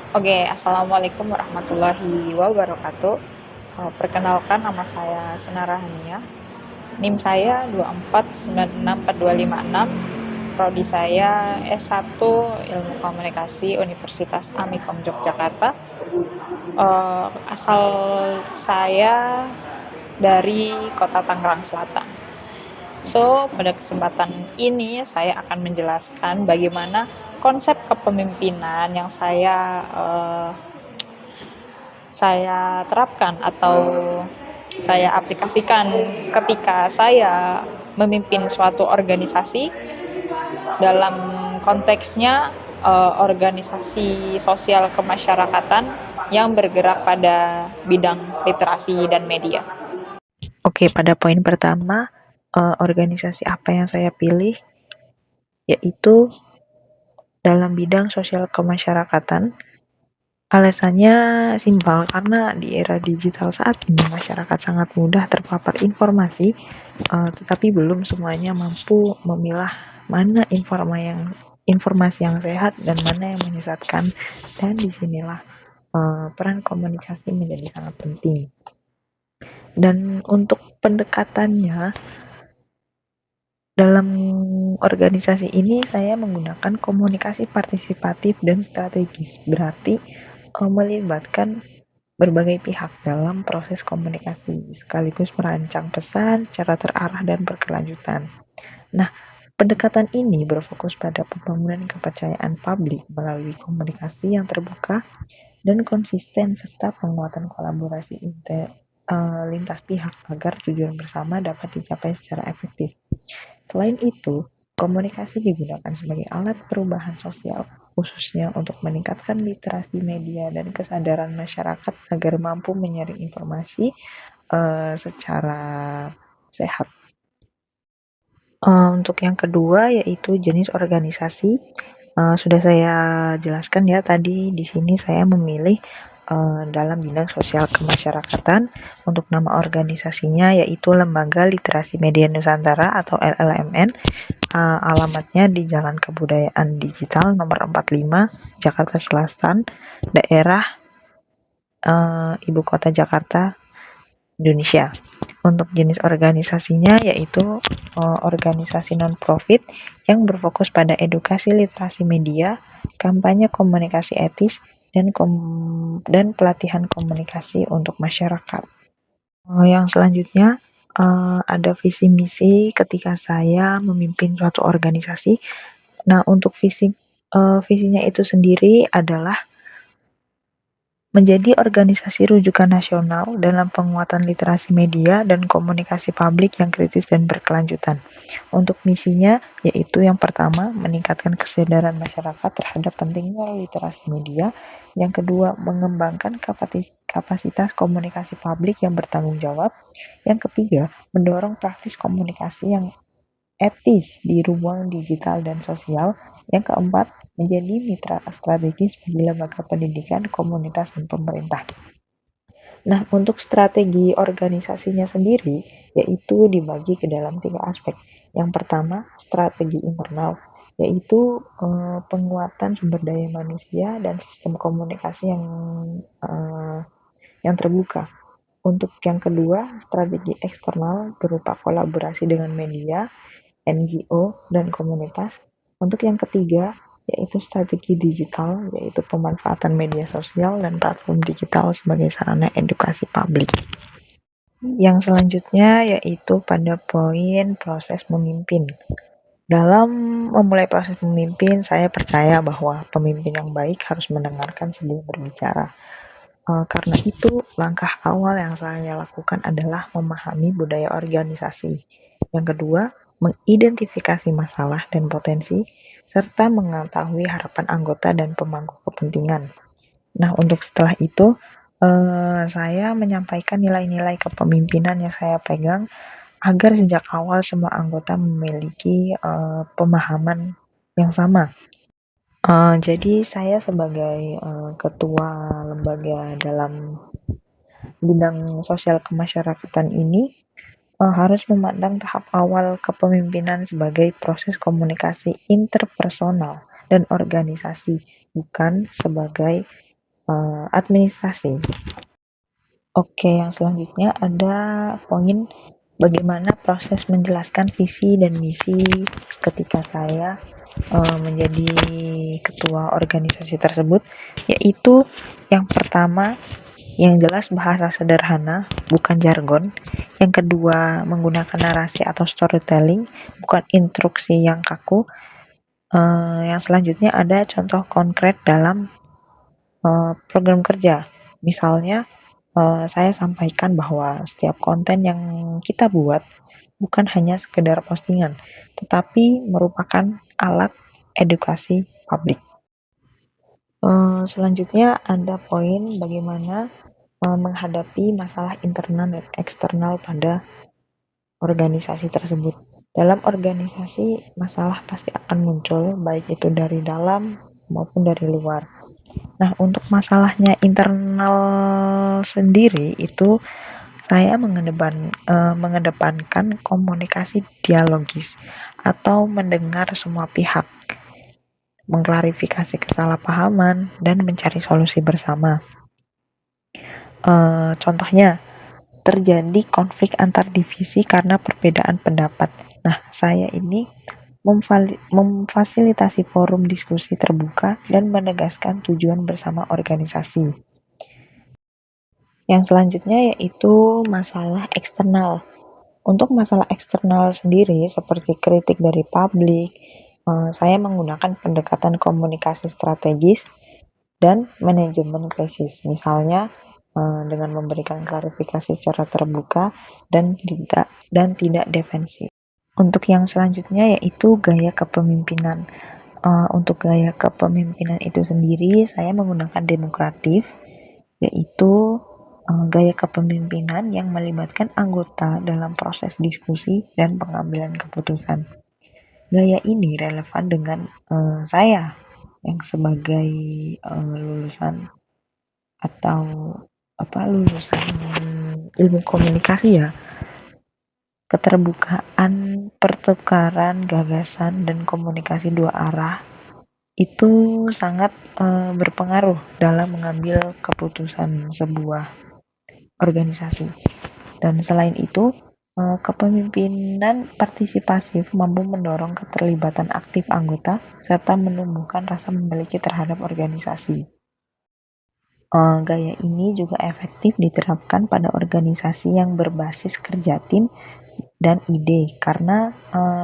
Oke, Assalamualaikum warahmatullahi wabarakatuh. Perkenalkan nama saya Senara Hania. NIM saya 2496426. Prodi saya S1 Ilmu Komunikasi Universitas Amikom Yogyakarta. Asal saya dari Kota Tangerang Selatan. So, pada kesempatan ini saya akan menjelaskan bagaimana konsep kepemimpinan yang saya terapkan atau saya aplikasikan ketika saya memimpin suatu organisasi dalam konteksnya organisasi sosial kemasyarakatan yang bergerak pada bidang literasi dan media. Oke, pada poin pertama, organisasi apa yang saya pilih yaitu dalam bidang sosial kemasyarakatan. Alasannya simpel, karena di era digital saat ini masyarakat sangat mudah terpapar informasi, tetapi belum semuanya mampu memilah mana informasi yang sehat dan mana yang menyesatkan. Dan disinilah peran komunikasi menjadi sangat penting. Dan untuk pendekatannya, dalam organisasi ini saya menggunakan komunikasi partisipatif dan strategis, berarti melibatkan berbagai pihak dalam proses komunikasi, sekaligus merancang pesan secara terarah dan berkelanjutan. Nah, pendekatan ini berfokus pada pembangunan kepercayaan publik melalui komunikasi yang terbuka dan konsisten serta penguatan kolaborasi lintas pihak agar tujuan bersama dapat dicapai secara efektif. Selain itu, komunikasi digunakan sebagai alat perubahan sosial, khususnya untuk meningkatkan literasi media dan kesadaran masyarakat agar mampu menyaring informasi secara sehat. Untuk yang kedua yaitu jenis organisasi. Sudah saya jelaskan ya tadi, di sini saya memilih dalam bidang sosial kemasyarakatan. Untuk nama organisasinya yaitu Lembaga Literasi Media Nusantara atau LLMN. Alamatnya di Jalan Kebudayaan Digital nomor 45, Jakarta Selatan, daerah Ibu Kota Jakarta, Indonesia. Untuk jenis organisasinya yaitu organisasi non-profit yang berfokus pada edukasi literasi media, kampanye komunikasi etis, dan pelatihan komunikasi untuk masyarakat. Yang selanjutnya ada visi misi ketika saya memimpin suatu organisasi. Nah, untuk visinya itu sendiri adalah menjadi organisasi rujukan nasional dalam penguatan literasi media dan komunikasi publik yang kritis dan berkelanjutan. Untuk misinya, yaitu yang pertama, meningkatkan kesadaran masyarakat terhadap pentingnya literasi media. Yang kedua, mengembangkan kapasitas komunikasi publik yang bertanggung jawab. Yang ketiga, mendorong praktis komunikasi yang etis di ruang digital dan sosial. Yang keempat, menjadi mitra strategis bagi lembaga pendidikan, komunitas, dan pemerintah. Nah, untuk strategi organisasinya sendiri, yaitu dibagi ke dalam 3 aspek. Yang pertama, strategi internal, yaitu penguatan sumber daya manusia dan sistem komunikasi yang terbuka. Untuk yang kedua, strategi eksternal berupa kolaborasi dengan media, NGO, dan komunitas. Untuk yang ketiga, yaitu strategi digital, yaitu pemanfaatan media sosial dan platform digital sebagai sarana edukasi publik. Yang selanjutnya yaitu pada poin proses memimpin. Dalam memulai proses memimpin, saya percaya bahwa pemimpin yang baik harus mendengarkan sebelum berbicara. Karena itu, langkah awal yang saya lakukan adalah memahami budaya organisasi. Yang kedua, mengidentifikasi masalah dan potensi, serta mengetahui harapan anggota dan pemangku kepentingan. Nah, untuk setelah itu, saya menyampaikan nilai-nilai kepemimpinan yang saya pegang agar sejak awal semua anggota memiliki pemahaman yang sama. Jadi saya sebagai ketua lembaga dalam bidang sosial kemasyarakatan ini harus memandang tahap awal kepemimpinan sebagai proses komunikasi interpersonal dan organisasi, bukan sebagai administrasi. Oke, yang selanjutnya ada poin bagaimana proses menjelaskan visi dan misi ketika saya menjadi ketua organisasi tersebut, yaitu yang pertama, yang jelas bahasa sederhana, bukan jargon. Yang kedua, menggunakan narasi atau storytelling, bukan instruksi yang kaku. Yang selanjutnya ada contoh konkret dalam program kerja. Misalnya, saya sampaikan bahwa setiap konten yang kita buat bukan hanya sekedar postingan, tetapi merupakan alat edukasi publik. Selanjutnya ada poin bagaimana menghadapi masalah internal dan eksternal pada organisasi tersebut. Dalam organisasi, masalah pasti akan muncul, baik itu dari dalam maupun dari luar. Nah, untuk masalahnya internal sendiri itu saya mengedepankan komunikasi dialogis atau mendengar semua pihak, mengklarifikasi kesalahpahaman, dan mencari solusi bersama. Contohnya, terjadi konflik antar divisi karena perbedaan pendapat. Nah, saya ini memfasilitasi forum diskusi terbuka dan menegaskan tujuan bersama organisasi. Yang selanjutnya yaitu masalah eksternal. Untuk masalah eksternal sendiri seperti kritik dari publik, saya menggunakan pendekatan komunikasi strategis dan manajemen krisis. Misalnya dengan memberikan klarifikasi secara terbuka dan tidak defensif. Untuk yang selanjutnya yaitu gaya kepemimpinan. Untuk gaya kepemimpinan itu sendiri saya menggunakan demokratif, yaitu gaya kepemimpinan yang melibatkan anggota dalam proses diskusi dan pengambilan keputusan. Gaya ini relevan dengan saya yang sebagai lulusan atau lulusan ilmu komunikasi ya. Keterbukaan, pertukaran gagasan dan komunikasi dua arah itu sangat berpengaruh dalam mengambil keputusan sebuah organisasi. Dan selain itu, kepemimpinan partisipasif mampu mendorong keterlibatan aktif anggota serta menumbuhkan rasa memiliki terhadap organisasi. Gaya ini juga efektif diterapkan pada organisasi yang berbasis kerja tim dan ide karena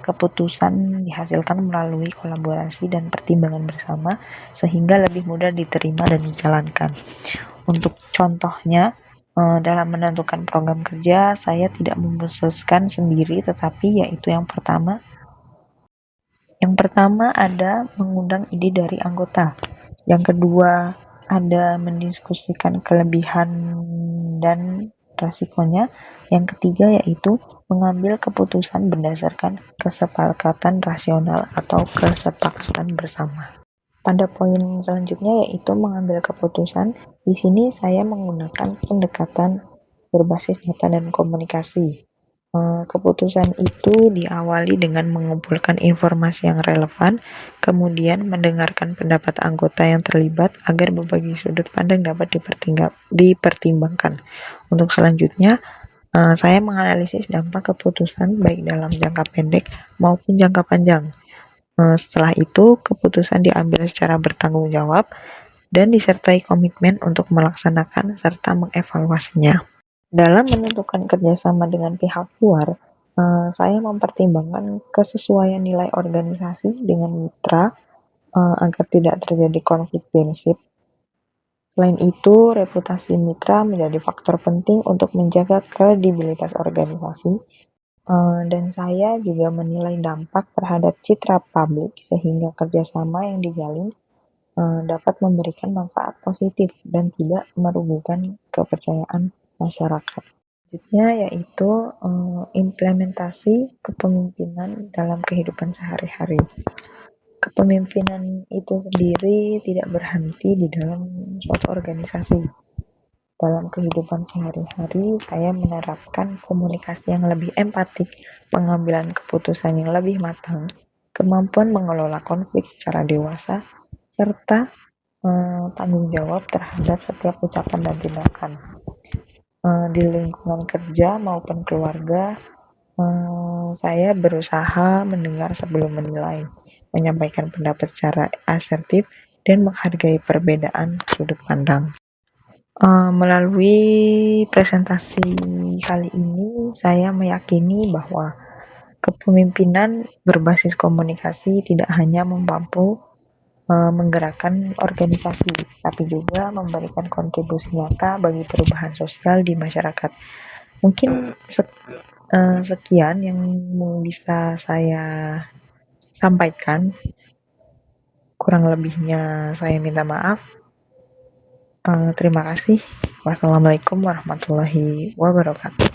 keputusan dihasilkan melalui kolaborasi dan pertimbangan bersama sehingga lebih mudah diterima dan dijalankan. Untuk contohnya, dalam menentukan program kerja, saya tidak memutuskan sendiri, tetapi yaitu yang pertama ada mengundang ide dari anggota. Yang kedua, ada mendiskusikan kelebihan dan resikonya. Yang ketiga yaitu mengambil keputusan berdasarkan kesepakatan rasional atau kesepakatan bersama. Pada poin selanjutnya yaitu mengambil keputusan. Di sini saya menggunakan pendekatan berbasis data dan komunikasi. Keputusan itu diawali dengan mengumpulkan informasi yang relevan, kemudian mendengarkan pendapat anggota yang terlibat agar berbagai sudut pandang dapat dipertimbangkan. Untuk selanjutnya, saya menganalisis dampak keputusan baik dalam jangka pendek maupun jangka panjang. Setelah itu, keputusan diambil secara bertanggung jawab dan disertai komitmen untuk melaksanakan serta mengevaluasinya. Dalam menentukan kerjasama dengan pihak luar, saya mempertimbangkan kesesuaian nilai organisasi dengan mitra agar tidak terjadi konflik prinsip. Selain itu, reputasi mitra menjadi faktor penting untuk menjaga kredibilitas organisasi. Dan saya juga menilai dampak terhadap citra publik sehingga kerjasama yang dijalin dapat memberikan manfaat positif dan tidak merugikan kepercayaan masyarakat. Selanjutnya yaitu implementasi kepemimpinan dalam kehidupan sehari-hari. Kepemimpinan itu sendiri tidak berhenti di dalam suatu organisasi. Dalam kehidupan sehari-hari, saya menerapkan komunikasi yang lebih empatik, pengambilan keputusan yang lebih matang, kemampuan mengelola konflik secara dewasa, serta tanggung jawab terhadap setiap ucapan dan tindakan. Di lingkungan kerja maupun keluarga, saya berusaha mendengar sebelum menilai, menyampaikan pendapat secara asertif, dan menghargai perbedaan sudut pandang. Melalui presentasi kali ini, saya meyakini bahwa kepemimpinan berbasis komunikasi tidak hanya mampu menggerakkan organisasi, tapi juga memberikan kontribusi nyata bagi perubahan sosial di masyarakat. Mungkin sekian yang bisa saya sampaikan. Kurang lebihnya saya minta maaf. Terima kasih. Wassalamualaikum warahmatullahi wabarakatuh.